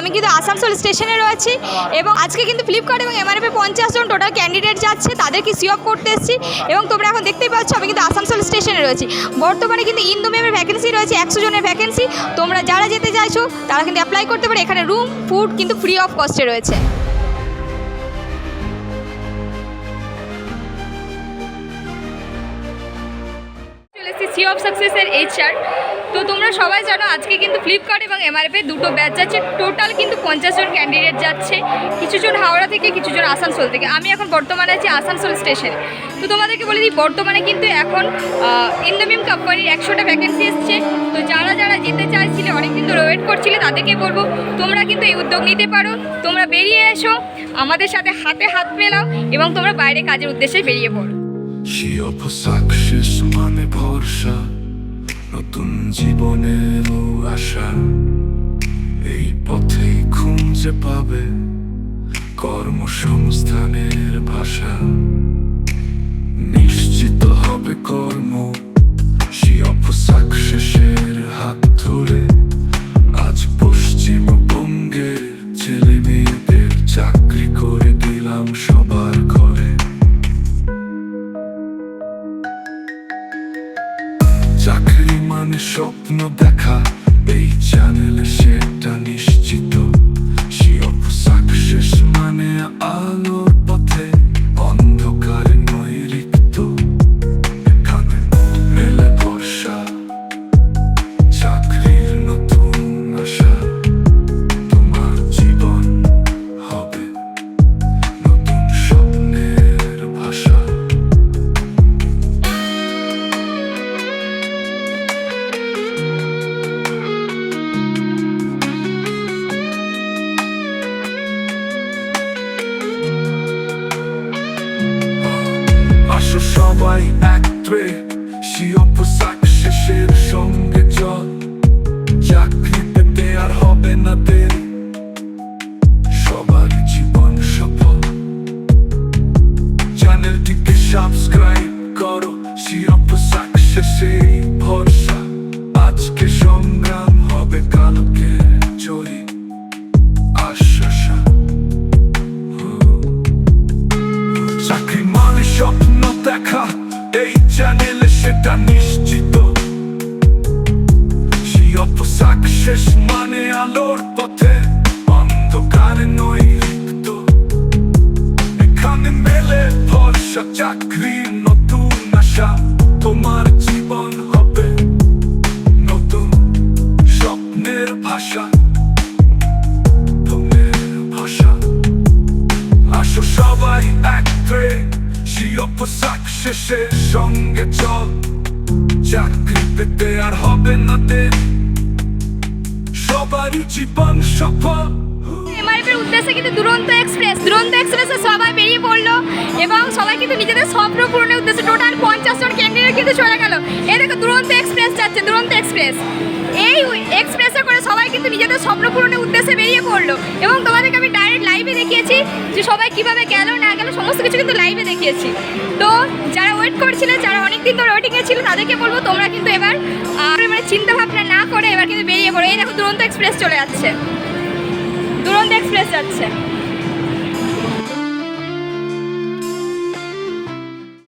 আমি কিন্তু আসানসোল স্টেশনে রয়েছি এবং আজকে কিন্তু ফ্লিপকার্ট এবং এমআরএফে 50 জন টোটাল ক্যান্ডিডেট যাচ্ছে, তাদেরকে সি অফ করতে এসেছি এবং তোমরা এখন দেখতেই পাচ্ছ আমি কিন্তু আসানসোল স্টেশনে রয়েছি। বর্তমানে কিন্তু ইন্দু ম্যামের ভ্যাকেন্সি রয়েছে 100 জনের ভ্যাকেন্সি। তোমরা যারা যেতে চাইছো তারা কিন্তু অ্যাপ্লাই করতে পারে। এখানে রুম ফুড কিন্তু ফ্রি অফ কস্টে রয়েছে। সি অফ সাকসেসের HR। তো তোমরা সবাই জানো আজকে কিন্তু ফ্লিপকার্ট এবং এমআরএফে দুটো ব্যাচ যাচ্ছে, টোটাল কিন্তু 50 জন ক্যান্ডিডেট যাচ্ছে, কিছুজন হাওড়া থেকে কিছুজন আসানসোল থেকে। আমি এখন বর্তমানে আছি আসানসোল স্টেশনে। তো তোমাদেরকে বলে দিই বর্তমানে কিন্তু এখন ইন্দোমিম কোম্পানির 100টা ভ্যাকেন্সি এসছে। তো যারা যারা যেতে চাইছিলে অনেকদিন ধরে ওয়েট করছিলে তাদেরকে বলবো তোমরা কিন্তু এই উদ্যোগ নিতে পারো। তোমরা বেরিয়ে এসো, আমাদের সাথে হাতে হাত মেলাও এবং তোমরা বাইরে কাজের উদ্দেশ্যে বেরিয়ে পড়ো। মানে ভরসা, নতুন জীবনেরও আশা, এই পথেই খুঁজে পাবে কর্মসংস্থানের ভাষা। নিশ্চিত হবে কর্ম সাকসেসের হাত ধরে। আজ পশ্চিমবঙ্গের ছেলে মেয়েদের চাকরি করে দিলাম সবার ঘরে। চাকরি মানে স্বপ্ন দেখা, এই চ্যানেলে সেটা নিশ্চিত। সাকসেস মানে আলোর পথে, অন্ধকারে নয় রিক্ত। এখানে মেলে ভরসা, চাকরির নতুন আশা। তোমার জীবন হবে নতুন স্বপ্নের ভাষা। সবাই একত্রে সাকসেসের সঙ্গে চল। চাকরি পেতে আর হবে না দেরি, সবার জীবন সফল। চ্যানেলটিকে সাবস্ক্রাইব করো, সাকসেসের ভরসা। আজকে সংগ্রাম হবে কালকে জয়ী আশা। চাকরি মানে স্বপ্ন দেখা, এই চ্যানেলে সেটা নিশ্চিত। সাকসেস মানে আলোর পথে, অন্ধকারে নয় রিক্ত। এখানে মেলে ভরসা, চাকরির নতুন আশা। তোমার জীবন হবে নতুন স্বপ্নের ভাষা। তোমার ভাষা। আসো সবাই একত্রে সাকসেসের সঙ্গে চল। চাকরি পেতে আর হবে না দেরি, সবারই জীবন সফল। এমআরএফের উদ্দেশ্যে কিন্তু দুরন্ত এক্সপ্রেসে সবাই বেরিয়ে পড়লো এবং সবাই কিন্তু নিজেদের স্বপ্ন পূরণের উদ্দেশ্যে টোটাল 50 জন ক্যান্ডিডেট কিন্তু চলে গেল। এই দেখো দুরন্ত এক্সপ্রেস যাচ্ছে, দুরন্ত এক্সপ্রেস। এই এক্সপ্রেসে করে সবাই কিন্তু নিজেদের স্বপ্ন পূরণের উদ্দেশ্যে বেরিয়ে পড়লো এবং তোমাদেরকে আমি ডাইরেক্ট লাইভে দেখিয়েছি যে সবাই কীভাবে গেল না গেল সমস্ত কিছু কিন্তু লাইভে দেখিয়েছি। তো যারা ওয়েট করছিলে, যারা অনেকদিন ধরে ওয়েটিংয়ে ছিল তাদেরকে বলবো তোমরা কিন্তু এবার মানে চিন্তা ভাবনা না করে এবার কিন্তু বেরিয়ে পড়ো। এই দেখো দুরন্ত এক্সপ্রেস চলে যাচ্ছে, দুরন্ত এক্সপ্রেস যাচ্ছে।